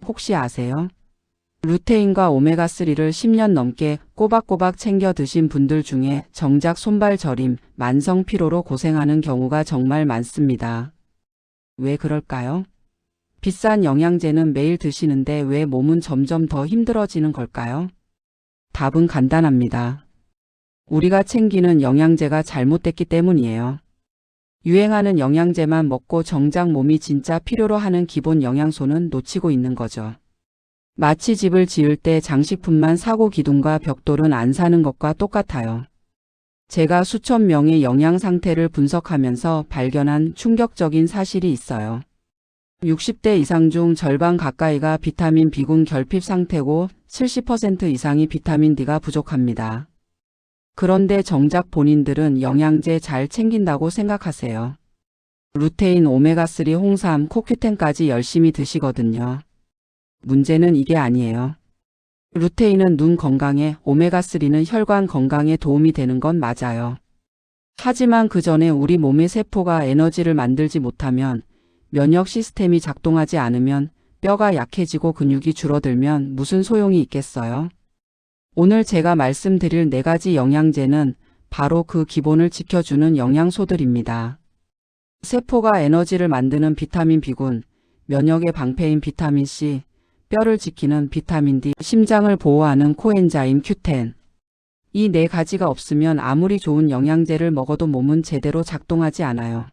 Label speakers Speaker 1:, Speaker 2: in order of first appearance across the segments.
Speaker 1: 혹시 아세요? 루테인과 오메가3를 10년 넘게 꼬박꼬박 챙겨 드신 분들 중에 정작 손발 저림, 만성 피로로 고생하는 경우가 정말 많습니다. 왜 그럴까요? 비싼 영양제는 매일 드시는데 왜 몸은 점점 더 힘들어지는 걸까요? 답은 간단합니다. 우리가 챙기는 영양제가 잘못됐기 때문이에요. 유행하는 영양제만 먹고 정작 몸이 진짜 필요로 하는 기본 영양소는 놓치고 있는 거죠. 마치 집을 지을 때 장식품만 사고 기둥과 벽돌은 안 사는 것과 똑같아요. 제가 수천 명의 영양 상태를 분석하면서 발견한 충격적인 사실이 있어요. 60대 이상 중 절반 가까이가 비타민 B군 결핍 상태고 70% 이상이 비타민 D가 부족합니다. 그런데 정작 본인들은 영양제 잘 챙긴다고 생각하세요. 루테인, 오메가3, 홍삼, 코큐텐까지 열심히 드시거든요. 문제는 이게 아니에요. 루테인은 눈 건강에, 오메가3는 혈관 건강에 도움이 되는 건 맞아요. 하지만 그 전에 우리 몸의 세포가 에너지를 만들지 못하면, 면역 시스템이 작동하지 않으면, 뼈가 약해지고 근육이 줄어들면 무슨 소용이 있겠어요? 오늘 제가 말씀드릴 4가지 영양제는 바로 그 기본을 지켜주는 영양소들입니다. 세포가 에너지를 만드는 비타민 B군, 면역의 방패인 비타민 C, 뼈를 지키는 비타민 D, 심장을 보호하는 코엔자임 Q10. 이 4가지가 없으면 아무리 좋은 영양제를 먹어도 몸은 제대로 작동하지 않아요.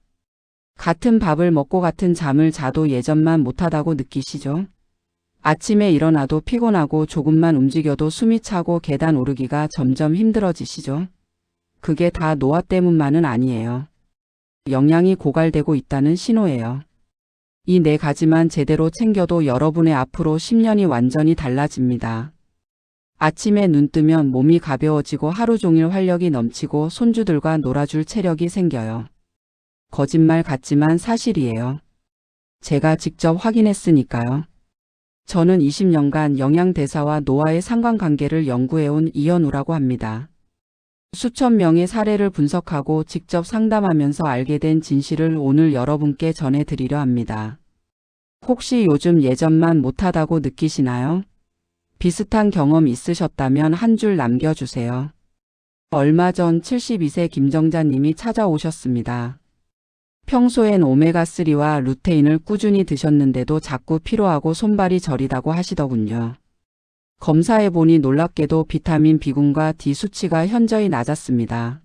Speaker 1: 같은 밥을 먹고 같은 잠을 자도 예전만 못하다고 느끼시죠? 아침에 일어나도 피곤하고 조금만 움직여도 숨이 차고 계단 오르기가 점점 힘들어지시죠? 그게 다 노화 때문만은 아니에요. 영양이 고갈되고 있다는 신호예요. 이 4가지만 제대로 챙겨도 여러분의 앞으로 10년이 완전히 달라집니다. 아침에 눈 뜨면 몸이 가벼워지고 하루 종일 활력이 넘치고 손주들과 놀아줄 체력이 생겨요. 거짓말 같지만 사실이에요. 제가 직접 확인했으니까요. 저는 20년간 영양대사와 노화의 상관관계를 연구해온 이현우라고 합니다. 수천 명의 사례를 분석하고 직접 상담하면서 알게 된 진실을 오늘 여러분께 전해드리려 합니다. 혹시 요즘 예전만 못하다고 느끼시나요? 비슷한 경험 있으셨다면 한 줄 남겨주세요. 얼마 전 72세 김정자님이 찾아오셨습니다. 평소엔 오메가3와 루테인을 꾸준히 드셨는데도 자꾸 피로하고 손발이 저리다고 하시더군요. 검사해보니 놀랍게도 비타민 B군과 D 수치가 현저히 낮았습니다.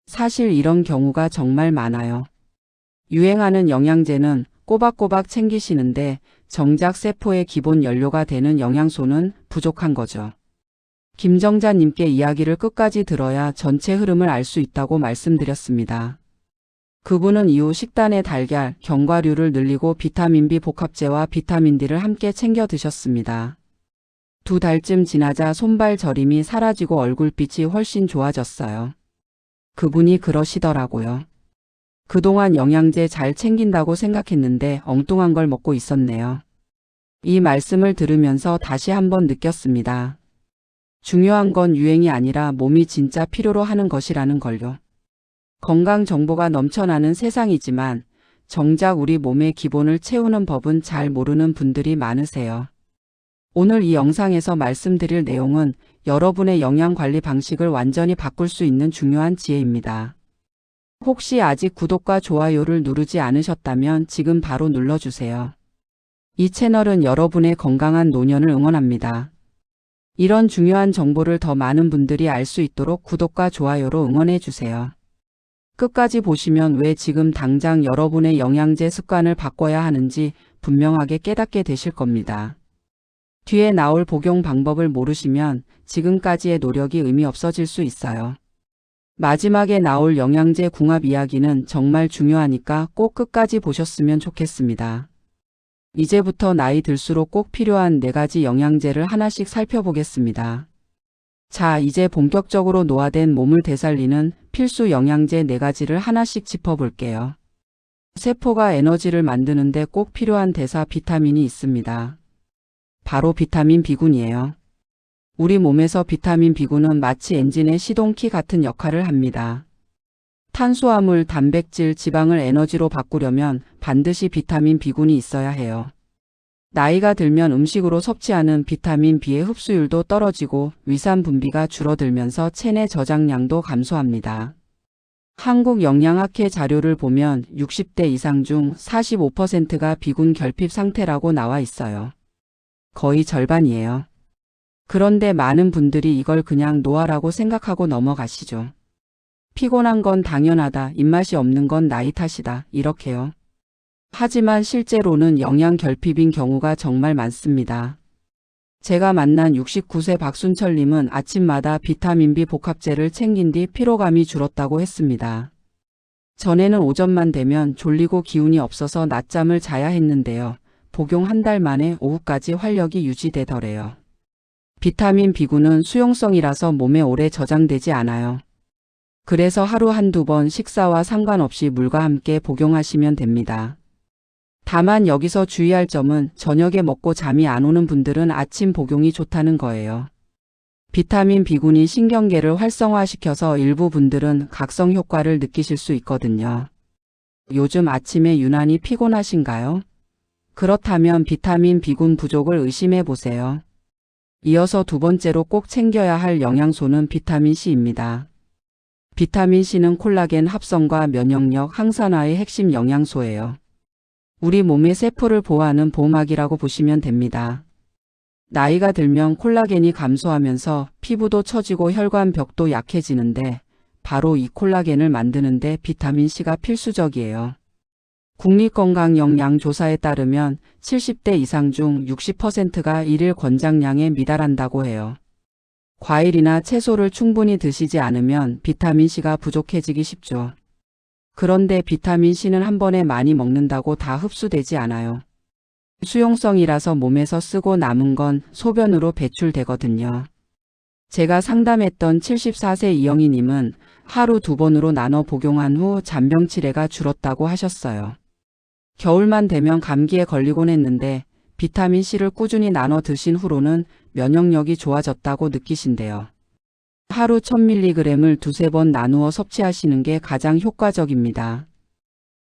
Speaker 1: 사실 이런 경우가 정말 많아요. 유행하는 영양제는 꼬박꼬박 챙기시는데 정작 세포의 기본 연료가 되는 영양소는 부족한 거죠. 김정자님께 이야기를 끝까지 들어야 전체 흐름을 알 수 있다고 말씀드렸습니다. 그분은 이후 식단에 달걀, 견과류를 늘리고 비타민 B 복합제와 비타민 D를 함께 챙겨 드셨습니다. 2달쯤 지나자 손발 저림이 사라지고 얼굴빛이 훨씬 좋아졌어요. 그분이 그러시더라고요. 그동안 영양제 잘 챙긴다고 생각했는데 엉뚱한 걸 먹고 있었네요. 이 말씀을 들으면서 다시 한번 느꼈습니다. 중요한 건 유행이 아니라 몸이 진짜 필요로 하는 것이라는 걸요. 건강 정보가 넘쳐나는 세상이지만 정작 우리 몸의 기본을 채우는 법은 잘 모르는 분들이 많으세요. 오늘 이 영상에서 말씀드릴 내용은 여러분의 영양관리 방식을 완전히 바꿀 수 있는 중요한 지혜입니다. 혹시 아직 구독과 좋아요를 누르지 않으셨다면 지금 바로 눌러주세요. 이 채널은 여러분의 건강한 노년을 응원합니다. 이런 중요한 정보를 더 많은 분들이 알 수 있도록 구독과 좋아요로 응원해주세요. 끝까지 보시면 왜 지금 당장 여러분의 영양제 습관을 바꿔야 하는지 분명하게 깨닫게 되실 겁니다. 뒤에 나올 복용 방법을 모르시면 지금까지의 노력이 의미 없어질 수 있어요. 마지막에 나올 영양제 궁합 이야기는 정말 중요하니까 꼭 끝까지 보셨으면 좋겠습니다. 이제부터 나이 들수록 꼭 필요한 4가지 영양제를 하나씩 살펴보겠습니다. 자, 이제 본격적으로 노화된 몸을 되살리는 필수 영양제 4가지를 하나씩 짚어볼게요. 세포가 에너지를 만드는데 꼭 필요한 대사 비타민이 있습니다. 바로 비타민 B군이에요. 우리 몸에서 비타민 B군은 마치 엔진의 시동키 같은 역할을 합니다. 탄수화물, 단백질, 지방을 에너지로 바꾸려면 반드시 비타민 B군이 있어야 해요. 나이가 들면 음식으로 섭취하는 비타민 B의 흡수율도 떨어지고 위산 분비가 줄어들면서 체내 저장량도 감소합니다. 한국영양학회 자료를 보면 60대 이상 중 45%가 비군 결핍 상태라고 나와 있어요. 거의 절반이에요. 그런데 많은 분들이 이걸 그냥 노화라고 생각하고 넘어가시죠. 피곤한 건 당연하다, 입맛이 없는 건 나이 탓이다, 이렇게요. 하지만 실제로는 영양 결핍인 경우가 정말 많습니다. 제가 만난 69세 박순철님은 아침마다 비타민 B 복합제를 챙긴 뒤 피로감이 줄었다고 했습니다. 전에는 오전만 되면 졸리고 기운이 없어서 낮잠을 자야 했는데요. 복용 한 달 만에 오후까지 활력이 유지되더래요. 비타민 B군은 수용성이라서 몸에 오래 저장되지 않아요. 그래서 하루 한두 번 식사와 상관없이 물과 함께 복용하시면 됩니다. 다만 여기서 주의할 점은 저녁에 먹고 잠이 안 오는 분들은 아침 복용이 좋다는 거예요. 비타민 B군이 신경계를 활성화시켜서 일부 분들은 각성 효과를 느끼실 수 있거든요. 요즘 아침에 유난히 피곤하신가요? 그렇다면 비타민 B군 부족을 의심해 보세요. 이어서 두 번째로 꼭 챙겨야 할 영양소는 비타민 C입니다. 비타민 C는 콜라겐 합성과 면역력 항산화의 핵심 영양소예요. 우리 몸의 세포를 보호하는 보호막이라고 보시면 됩니다. 나이가 들면 콜라겐이 감소하면서 피부도 처지고 혈관벽도 약해지는데 바로 이 콜라겐을 만드는데 비타민 C가 필수적이에요. 국립건강영양조사에 따르면 70대 이상 중 60%가 일일 권장량에 미달한다고 해요. 과일이나 채소를 충분히 드시지 않으면 비타민 C가 부족해지기 쉽죠. 그런데 비타민 C는 한 번에 많이 먹는다고 다 흡수되지 않아요. 수용성이라서 몸에서 쓰고 남은 건 소변으로 배출되거든요. 제가 상담했던 74세 이영희님은 하루 2번으로 나눠 복용한 후 잔병 치레가 줄었다고 하셨어요. 겨울만 되면 감기에 걸리곤 했는데 비타민 C를 꾸준히 나눠 드신 후로는 면역력이 좋아졌다고 느끼신대요. 하루 1000mg을 두세 번 나누어 섭취하시는 게 가장 효과적입니다.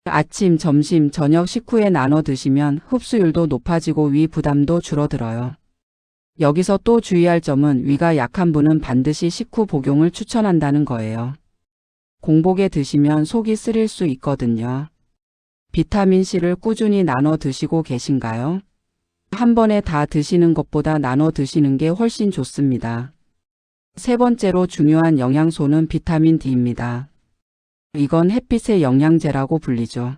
Speaker 1: 아침, 점심, 저녁 식후에 나눠 드시면 흡수율도 높아지고 위 부담도 줄어들어요. 여기서 또 주의할 점은 위가 약한 분은 반드시 식후 복용을 추천한다는 거예요. 공복에 드시면 속이 쓰릴 수 있거든요. 비타민 C를 꾸준히 나눠 드시고 계신가요? 한 번에 다 드시는 것보다 나눠 드시는 게 훨씬 좋습니다. 세 번째로 중요한 영양소는 비타민 D입니다. 이건 햇빛의 영양제라고 불리죠.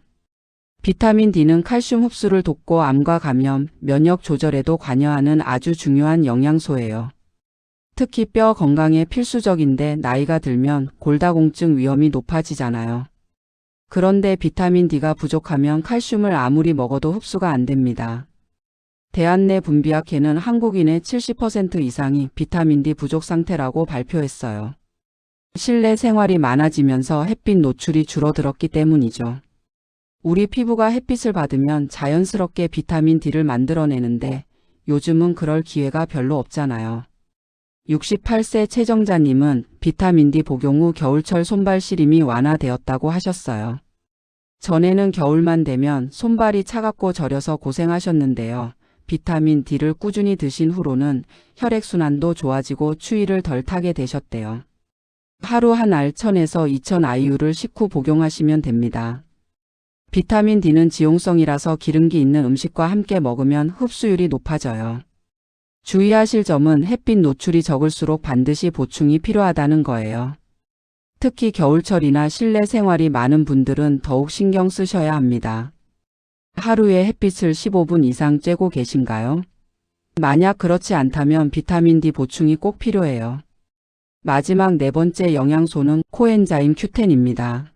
Speaker 1: 비타민 D는 칼슘 흡수를 돕고 암과 감염, 면역 조절에도 관여하는 아주 중요한 영양소예요. 특히 뼈 건강에 필수적인데 나이가 들면 골다공증 위험이 높아지잖아요. 그런데 비타민 D가 부족하면 칼슘을 아무리 먹어도 흡수가 안 됩니다. 대한내분비학회는 한국인의 70% 이상이 비타민 D 부족 상태라고 발표했어요. 실내 생활이 많아지면서 햇빛 노출이 줄어들었기 때문이죠. 우리 피부가 햇빛을 받으면 자연스럽게 비타민 D를 만들어내는데 요즘은 그럴 기회가 별로 없잖아요. 68세 최정자님은 비타민 D 복용 후 겨울철 손발 시림이 완화되었다고 하셨어요. 전에는 겨울만 되면 손발이 차갑고 저려서 고생하셨는데요. 비타민 D를 꾸준히 드신 후로는 혈액순환도 좋아지고 추위를 덜 타게 되셨대요. 하루 한 알 1000에서 2000 IU를 식후 복용하시면 됩니다. 비타민 D는 지용성이라서 기름기 있는 음식과 함께 먹으면 흡수율이 높아져요. 주의하실 점은 햇빛 노출이 적을수록 반드시 보충이 필요하다는 거예요. 특히 겨울철이나 실내 생활이 많은 분들은 더욱 신경 쓰셔야 합니다. 하루에 햇빛을 15분 이상 쬐고 계신가요? 만약 그렇지 않다면 비타민 D 보충이 꼭 필요해요. 마지막 네 번째 영양소는 코엔자임 Q10입니다.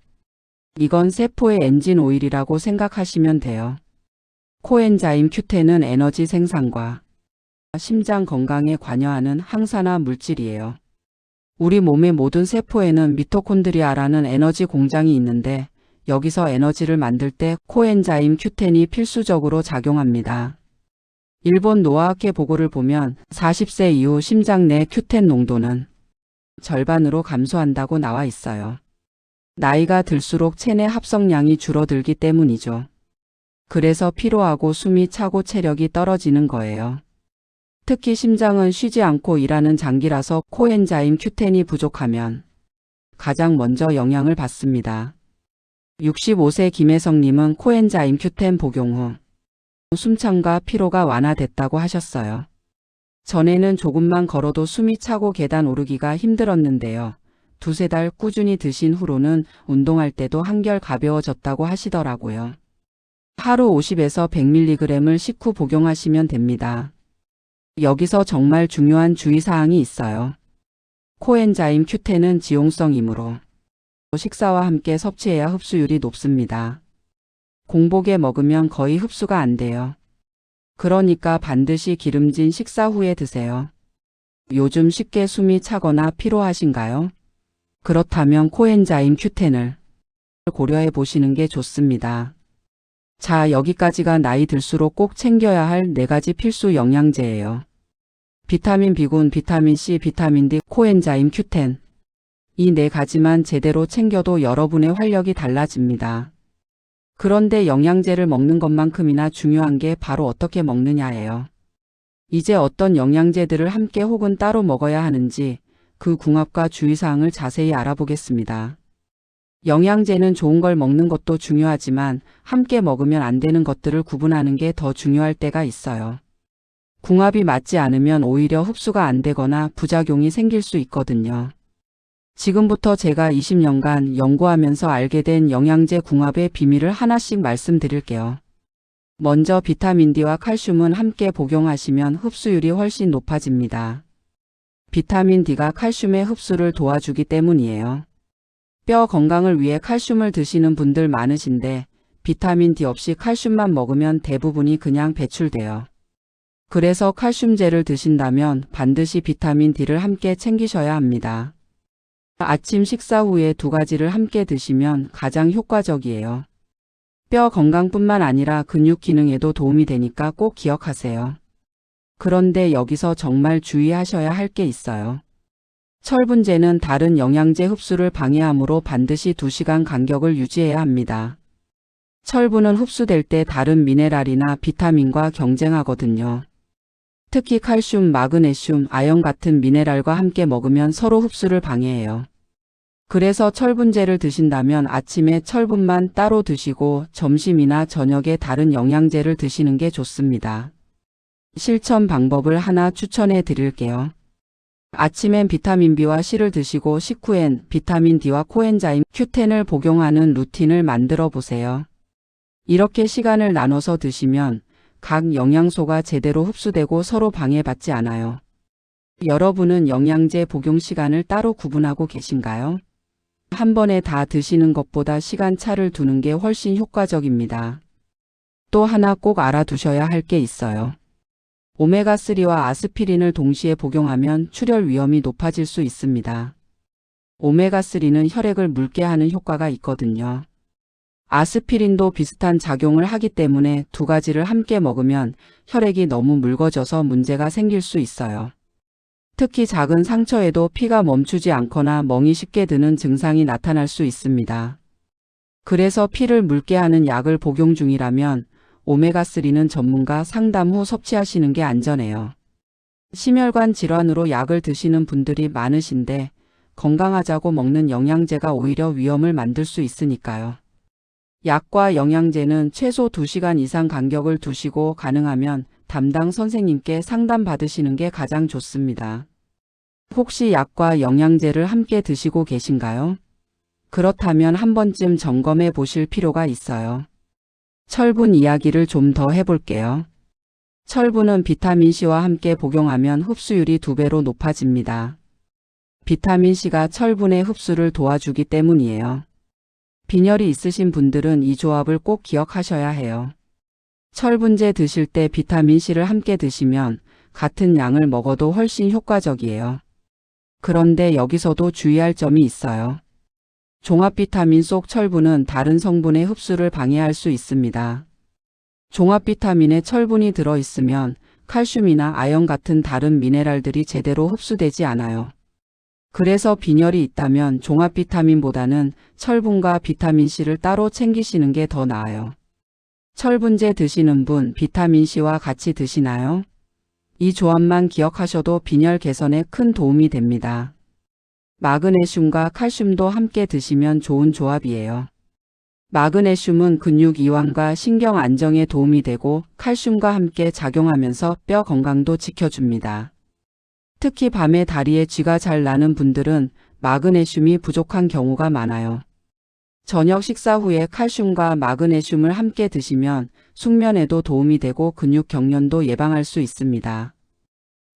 Speaker 1: 이건 세포의 엔진 오일이라고 생각하시면 돼요. 코엔자임 Q10은 에너지 생산과 심장 건강에 관여하는 항산화 물질이에요. 우리 몸의 모든 세포에는 미토콘드리아라는 에너지 공장이 있는데 여기서 에너지를 만들 때 코엔자임 Q10이 필수적으로 작용합니다. 일본 노화학회 보고를 보면 40세 이후 심장 내 Q10 농도는 절반으로 감소한다고 나와 있어요. 나이가 들수록 체내 합성량이 줄어들기 때문이죠. 그래서 피로하고 숨이 차고 체력이 떨어지는 거예요. 특히 심장은 쉬지 않고 일하는 장기라서 코엔자임 Q10이 부족하면 가장 먼저 영향을 받습니다. 65세 김혜성님은 코엔자임 Q10 복용 후 숨참과 피로가 완화됐다고 하셨어요. 전에는 조금만 걸어도 숨이 차고 계단 오르기가 힘들었는데요. 두세 달 꾸준히 드신 후로는 운동할 때도 한결 가벼워졌다고 하시더라고요. 하루 50에서 100mg을 식후 복용하시면 됩니다. 여기서 정말 중요한 주의사항이 있어요. 코엔자임 Q10은 지용성이므로 식사와 함께 섭취해야 흡수율이 높습니다. 공복에 먹으면 거의 흡수가 안 돼요. 그러니까 반드시 기름진 식사 후에 드세요. 요즘 쉽게 숨이 차거나 피로하신가요? 그렇다면 코엔자임 Q10을 고려해 보시는 게 좋습니다. 자, 여기까지가 나이 들수록 꼭 챙겨야 할 4가지 필수 영양제예요. 비타민 B군, 비타민 C, 비타민 D, 코엔자임 Q10. 이 4가지만 제대로 챙겨도 여러분의 활력이 달라집니다. 그런데 영양제를 먹는 것만큼이나 중요한 게 바로 어떻게 먹느냐예요. 이제 어떤 영양제들을 함께 혹은 따로 먹어야 하는지 그 궁합과 주의사항을 자세히 알아보겠습니다. 영양제는 좋은 걸 먹는 것도 중요하지만 함께 먹으면 안 되는 것들을 구분하는 게 더 중요할 때가 있어요. 궁합이 맞지 않으면 오히려 흡수가 안 되거나 부작용이 생길 수 있거든요. 지금부터 제가 20년간 연구하면서 알게 된 영양제 궁합의 비밀을 하나씩 말씀드릴게요. 먼저 비타민 D와 칼슘은 함께 복용하시면 흡수율이 훨씬 높아집니다. 비타민 D가 칼슘의 흡수를 도와주기 때문이에요. 뼈 건강을 위해 칼슘을 드시는 분들 많으신데 비타민 D 없이 칼슘만 먹으면 대부분이 그냥 배출돼요. 그래서 칼슘제를 드신다면 반드시 비타민 D를 함께 챙기셔야 합니다. 아침 식사 후에 2가지를 함께 드시면 가장 효과적이에요. 뼈 건강뿐만 아니라 근육 기능에도 도움이 되니까 꼭 기억하세요. 그런데 여기서 정말 주의하셔야 할 게 있어요. 철분제는 다른 영양제 흡수를 방해하므로 반드시 2시간 간격을 유지해야 합니다. 철분은 흡수될 때 다른 미네랄이나 비타민과 경쟁하거든요. 특히 칼슘, 마그네슘, 아연 같은 미네랄과 함께 먹으면 서로 흡수를 방해해요. 그래서 철분제를 드신다면 아침에 철분만 따로 드시고 점심이나 저녁에 다른 영양제를 드시는 게 좋습니다. 실천 방법을 하나 추천해 드릴게요. 아침엔 비타민 B와 C를 드시고 식후엔 비타민 D와 코엔자임 Q10을 복용하는 루틴을 만들어 보세요. 이렇게 시간을 나눠서 드시면 각 영양소가 제대로 흡수되고 서로 방해받지 않아요. 여러분은 영양제 복용 시간을 따로 구분하고 계신가요? 한 번에 다 드시는 것보다 시간차를 두는 게 훨씬 효과적입니다. 또 하나 꼭 알아두셔야 할 게 있어요. 오메가3와 아스피린을 동시에 복용하면 출혈 위험이 높아질 수 있습니다. 오메가3는 혈액을 묽게 하는 효과가 있거든요. 아스피린도 비슷한 작용을 하기 때문에 2가지를 함께 먹으면 혈액이 너무 묽어져서 문제가 생길 수 있어요. 특히 작은 상처에도 피가 멈추지 않거나 멍이 쉽게 드는 증상이 나타날 수 있습니다. 그래서 피를 묽게 하는 약을 복용 중이라면 오메가3는 전문가 상담 후 섭취하시는 게 안전해요. 심혈관 질환으로 약을 드시는 분들이 많으신데 건강하자고 먹는 영양제가 오히려 위험을 만들 수 있으니까요. 약과 영양제는 최소 2시간 이상 간격을 두시고 가능하면 담당 선생님께 상담 받으시는 게 가장 좋습니다. 혹시 약과 영양제를 함께 드시고 계신가요? 그렇다면 한 번쯤 점검해 보실 필요가 있어요. 철분 이야기를 좀 더 해볼게요. 철분은 비타민C와 함께 복용하면 흡수율이 2배로 높아집니다. 비타민C가 철분의 흡수를 도와주기 때문이에요. 빈혈이 있으신 분들은 이 조합을 꼭 기억하셔야 해요. 철분제 드실 때 비타민C를 함께 드시면 같은 양을 먹어도 훨씬 효과적이에요. 그런데 여기서도 주의할 점이 있어요. 종합 비타민 속 철분은 다른 성분의 흡수를 방해할 수 있습니다. 종합 비타민에 철분이 들어있으면 칼슘이나 아연 같은 다른 미네랄들이 제대로 흡수되지 않아요. 그래서 빈혈이 있다면 종합 비타민보다는 철분과 비타민C를 따로 챙기시는 게 더 나아요. 철분제 드시는 분 비타민C와 같이 드시나요? 이 조합만 기억하셔도 빈혈 개선에 큰 도움이 됩니다. 마그네슘과 칼슘도 함께 드시면 좋은 조합이에요. 마그네슘은 근육 이완과 신경 안정에 도움이 되고 칼슘과 함께 작용하면서 뼈 건강도 지켜줍니다. 특히 밤에 다리에 쥐가 잘 나는 분들은 마그네슘이 부족한 경우가 많아요. 저녁 식사 후에 칼슘과 마그네슘을 함께 드시면 숙면에도 도움이 되고 근육 경련도 예방할 수 있습니다.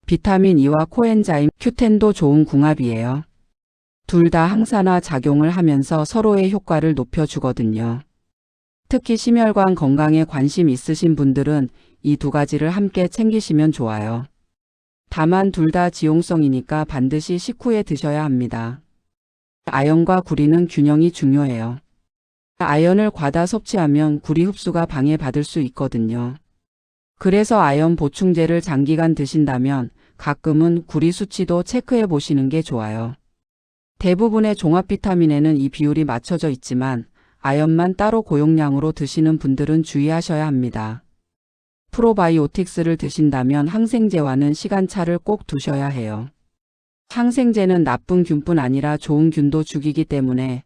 Speaker 1: 비타민 E와 코엔자임 Q10도 좋은 궁합이에요. 둘 다 항산화 작용을 하면서 서로의 효과를 높여주거든요. 특히 심혈관 건강에 관심 있으신 분들은 이 두 가지를 함께 챙기시면 좋아요. 다만 둘 다 지용성이니까 반드시 식후에 드셔야 합니다. 아연과 구리는 균형이 중요해요. 아연을 과다 섭취하면 구리 흡수가 방해받을 수 있거든요. 그래서 아연 보충제를 장기간 드신다면 가끔은 구리 수치도 체크해 보시는 게 좋아요. 대부분의 종합 비타민에는 이 비율이 맞춰져 있지만 아연만 따로 고용량으로 드시는 분들은 주의하셔야 합니다. 프로바이오틱스를 드신다면 항생제와는 시간차를 꼭 두셔야 해요. 항생제는 나쁜 균뿐 아니라 좋은 균도 죽이기 때문에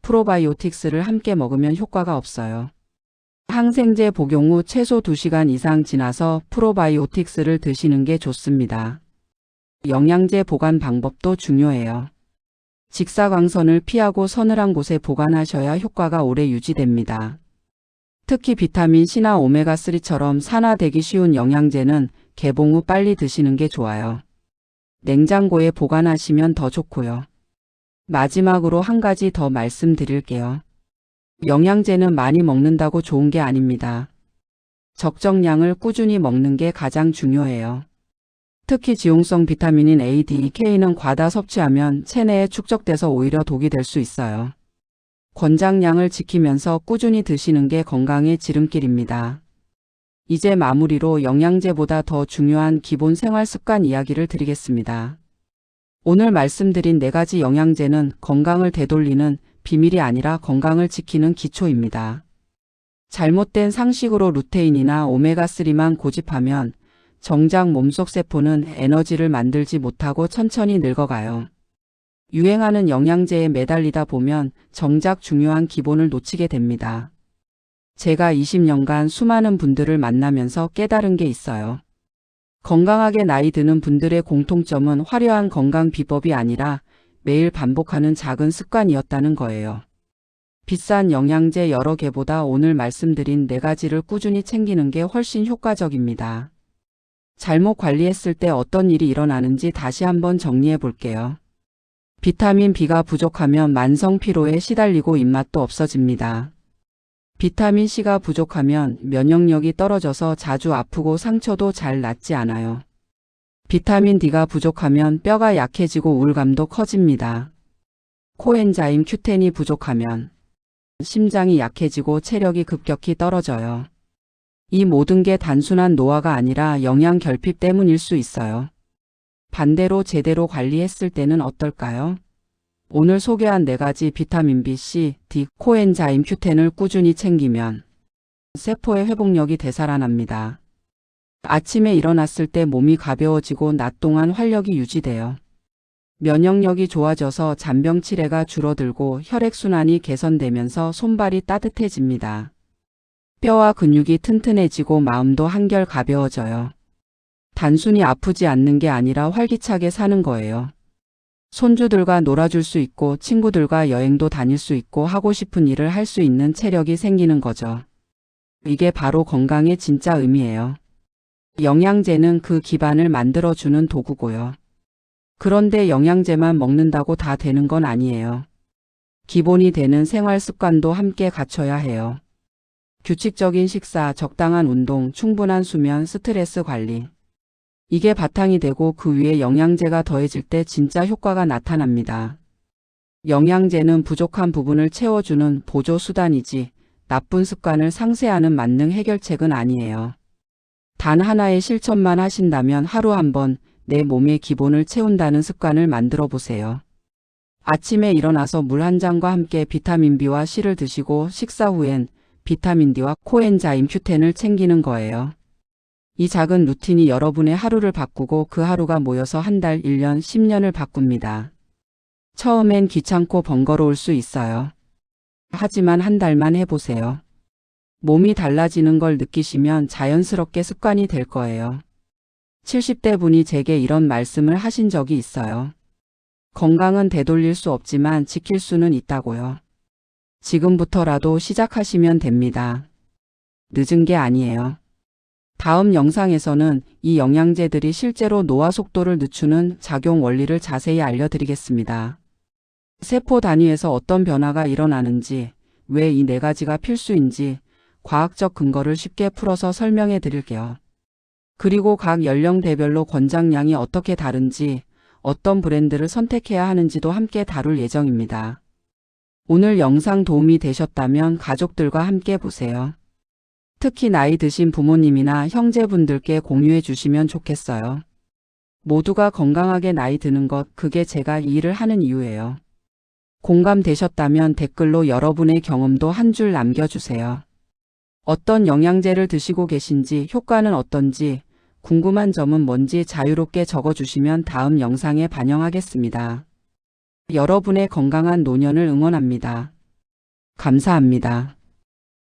Speaker 1: 프로바이오틱스를 함께 먹으면 효과가 없어요. 항생제 복용 후 최소 2시간 이상 지나서 프로바이오틱스를 드시는 게 좋습니다. 영양제 보관 방법도 중요해요. 직사광선을 피하고 서늘한 곳에 보관하셔야 효과가 오래 유지됩니다. 특히 비타민C나 오메가3처럼 산화되기 쉬운 영양제는 개봉 후 빨리 드시는 게 좋아요. 냉장고에 보관하시면 더 좋고요. 마지막으로 한 가지 더 말씀드릴게요. 영양제는 많이 먹는다고 좋은 게 아닙니다. 적정량을 꾸준히 먹는 게 가장 중요해요. 특히 지용성 비타민인 A, D, K는 과다 섭취하면 체내에 축적돼서 오히려 독이 될 수 있어요. 권장량을 지키면서 꾸준히 드시는 게 건강의 지름길입니다. 이제 마무리로 영양제보다 더 중요한 기본 생활 습관 이야기를 드리겠습니다. 오늘 말씀드린 4가지 영양제는 건강을 되돌리는 비밀이 아니라 건강을 지키는 기초입니다. 잘못된 상식으로 루테인이나 오메가3만 고집하면 정작 몸속 세포는 에너지를 만들지 못하고 천천히 늙어가요. 유행하는 영양제에 매달리다 보면 정작 중요한 기본을 놓치게 됩니다. 제가 20년간 수많은 분들을 만나면서 깨달은 게 있어요. 건강하게 나이 드는 분들의 공통점은 화려한 건강 비법이 아니라 매일 반복하는 작은 습관이었다는 거예요. 비싼 영양제 여러 개보다 오늘 말씀드린 4가지를 꾸준히 챙기는 게 훨씬 효과적입니다. 잘못 관리했을 때 어떤 일이 일어나는지 다시 한번 정리해 볼게요. 비타민 B가 부족하면 만성 피로에 시달리고 입맛도 없어집니다. 비타민 C가 부족하면 면역력이 떨어져서 자주 아프고 상처도 잘 낫지 않아요. 비타민 D가 부족하면 뼈가 약해지고 우울감도 커집니다. 코엔자임 Q10이 부족하면 심장이 약해지고 체력이 급격히 떨어져요. 이 모든 게 단순한 노화가 아니라 영양 결핍 때문일 수 있어요. 반대로 제대로 관리했을 때는 어떨까요? 오늘 소개한 4가지 비타민 B, C, D, 코엔자임 Q10을 꾸준히 챙기면 세포의 회복력이 되살아납니다. 아침에 일어났을 때 몸이 가벼워지고 낮 동안 활력이 유지돼요. 면역력이 좋아져서 잔병 치레가 줄어들고 혈액순환이 개선되면서 손발이 따뜻해집니다. 뼈와 근육이 튼튼해지고 마음도 한결 가벼워져요. 단순히 아프지 않는 게 아니라 활기차게 사는 거예요. 손주들과 놀아줄 수 있고 친구들과 여행도 다닐 수 있고 하고 싶은 일을 할 수 있는 체력이 생기는 거죠. 이게 바로 건강의 진짜 의미예요. 영양제는 그 기반을 만들어주는 도구고요. 그런데 영양제만 먹는다고 다 되는 건 아니에요. 기본이 되는 생활 습관도 함께 갖춰야 해요. 규칙적인 식사, 적당한 운동, 충분한 수면, 스트레스 관리. 이게 바탕이 되고 그 위에 영양제가 더해질 때 진짜 효과가 나타납니다. 영양제는 부족한 부분을 채워주는 보조 수단이지 나쁜 습관을 상쇄하는 만능 해결책은 아니에요. 단 하나의 실천만 하신다면 하루 한 번 내 몸의 기본을 채운다는 습관을 만들어 보세요. 아침에 일어나서 물 한 잔과 함께 비타민 B와 C를 드시고 식사 후엔 비타민 D와 코엔자임 Q10을 챙기는 거예요. 이 작은 루틴이 여러분의 하루를 바꾸고 그 하루가 모여서 한 달, 1년, 10년을 바꿉니다. 처음엔 귀찮고 번거로울 수 있어요. 하지만 한 달만 해보세요. 몸이 달라지는 걸 느끼시면 자연스럽게 습관이 될 거예요. 70대 분이 제게 이런 말씀을 하신 적이 있어요. 건강은 되돌릴 수 없지만 지킬 수는 있다고요. 지금부터라도 시작하시면 됩니다. 늦은 게 아니에요. 다음 영상에서는 이 영양제들이 실제로 노화 속도를 늦추는 작용 원리를 자세히 알려드리겠습니다. 세포 단위에서 어떤 변화가 일어나는지, 왜 이 4가지가 필수인지 과학적 근거를 쉽게 풀어서 설명해 드릴게요. 그리고 각 연령대별로 권장량이 어떻게 다른지, 어떤 브랜드를 선택해야 하는지도 함께 다룰 예정입니다. 오늘 영상 도움이 되셨다면 가족들과 함께 보세요. 특히 나이 드신 부모님이나 형제분들께 공유해 주시면 좋겠어요. 모두가 건강하게 나이 드는 것, 그게 제가 이 일을 하는 이유예요. 공감되셨다면 댓글로 여러분의 경험도 한 줄 남겨주세요. 어떤 영양제를 드시고 계신지, 효과는 어떤지, 궁금한 점은 뭔지 자유롭게 적어주시면 다음 영상에 반영하겠습니다. 여러분의 건강한 노년을 응원합니다. 감사합니다.